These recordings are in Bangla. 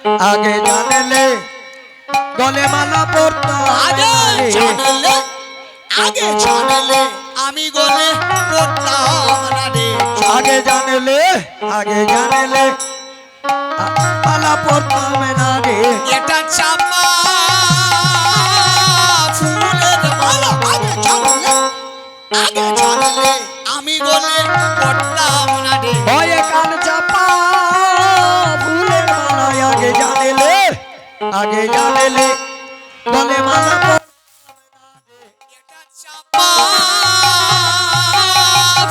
আগে জানলে গলে মালা পড়তাম আগে জানলে আগে জানলে আমি গলে পড়তাম না রে। আগে জানলে মালা পড়তাম না রে। এটা চাপা ফুলের মালা আগে জানলে আমি গলে পড়তাম না রে। ওই কান চাপা ফুলের মালা আগে জানলে গলে মালা এটা চাপা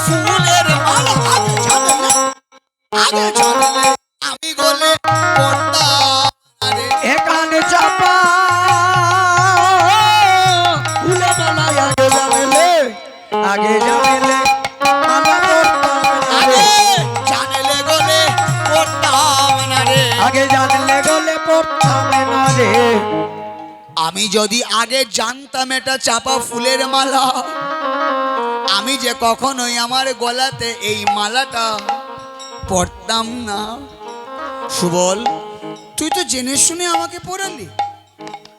ফুলের মালা আগে জানলে আমি গলে পড়তাম না রে। একান চাপা ফুলের মালা আগে জানলে মালা পড়তাম না রে। জানলে গলে পড়তাম না রে। আগে জানলে গলে পড়তাম না রে। আমি যদি আগে জানতাম এটা চাপা ফুলের মালা, আমি যে কখনোই আমার গলাতে এই মালাটা পড়তাম না। সুবল, তুই তো জেনে শুনে আমাকে পরালি।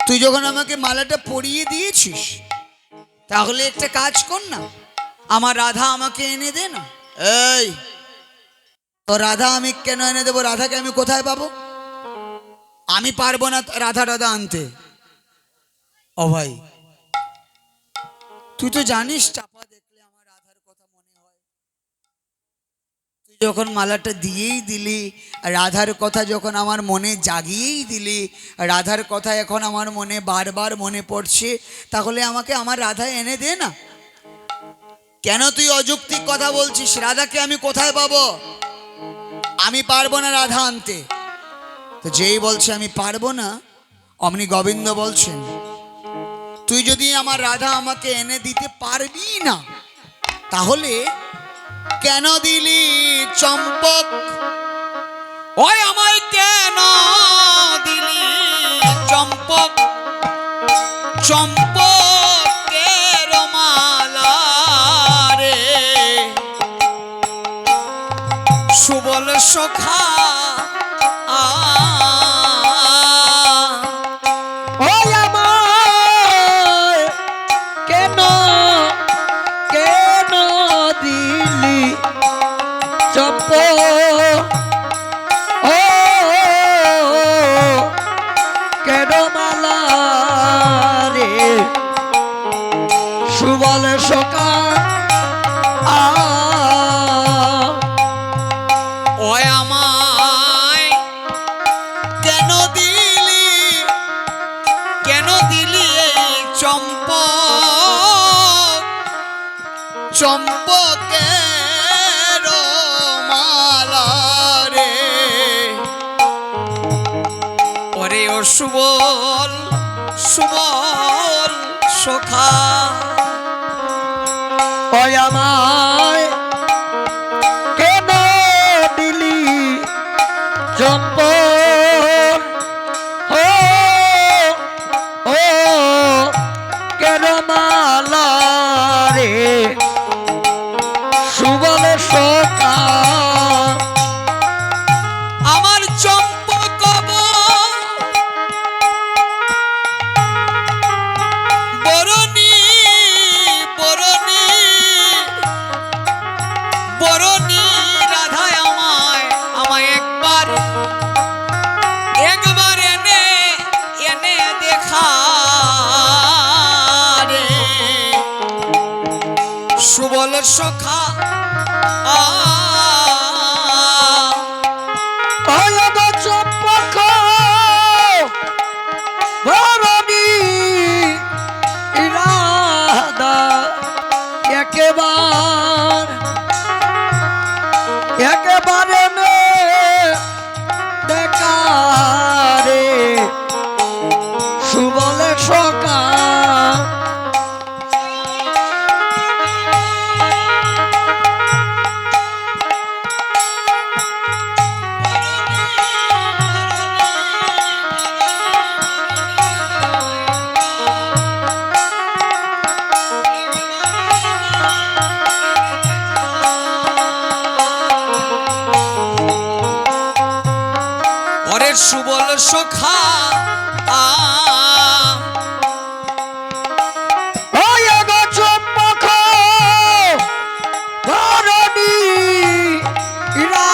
তুই যখন আমাকে মালাটা পরিয়ে দিয়েছিস, তাহলে একটা কাজ কর না, আমার রাধা আমাকে এনে দে না। এই তো রাধা আমি কেন এনে দেবো? রাধাকে আমি কোথায় পাবো? আমি পারবো না রাধা আনতে। ও ভাই, তুই তো জানিস চাপা দেখলে আমার রাধার কথা মনে হয়। তুই যখন মালাটা দিয়েই দিলি, রাধার কথা যখন আমার মনে জাগিয়েই দিলি, রাধার কথা এখন আমার মনে বারবার মনে পড়ছে, তাহলে আমাকে আমার রাধা এনে দে না। কেন তুই অযৌক্তিক কথা বলছিস? রাধাকে আমি কোথায় পাবো? আমি পারবো না রাধা আনতে। তো যেই বলছে আমি পারবো না, অমনি গোবিন্দ বলছেন, তুই যদি আমার রাধা আমাকে এনে দিতে পারবি না, তাহলে কেন দিলি চম্পক? ওই আমায় কেন দিলি চম্পক? চম্পকের মালা রে সুবল সখা। ওই আমায় কেন দিলি চপ ও কেন মালা রে সুবল সকা। ওই আমায় কেন দিলি এই চম্পকের মালা রে। ওরে ও সুবল সখা, ওই আমায় কেন দিলি চম্প ও কেন মালা রে সুবল সখা। আমার চম্পক বরণী রাধায় আমায় একবার এনে দেখা রে সুবল সখা। চম্পক ভরণী রাধা একেবারে দেখা রে সুবল সখা। সুবল সখা ওই গো চম্পক ধরণী রা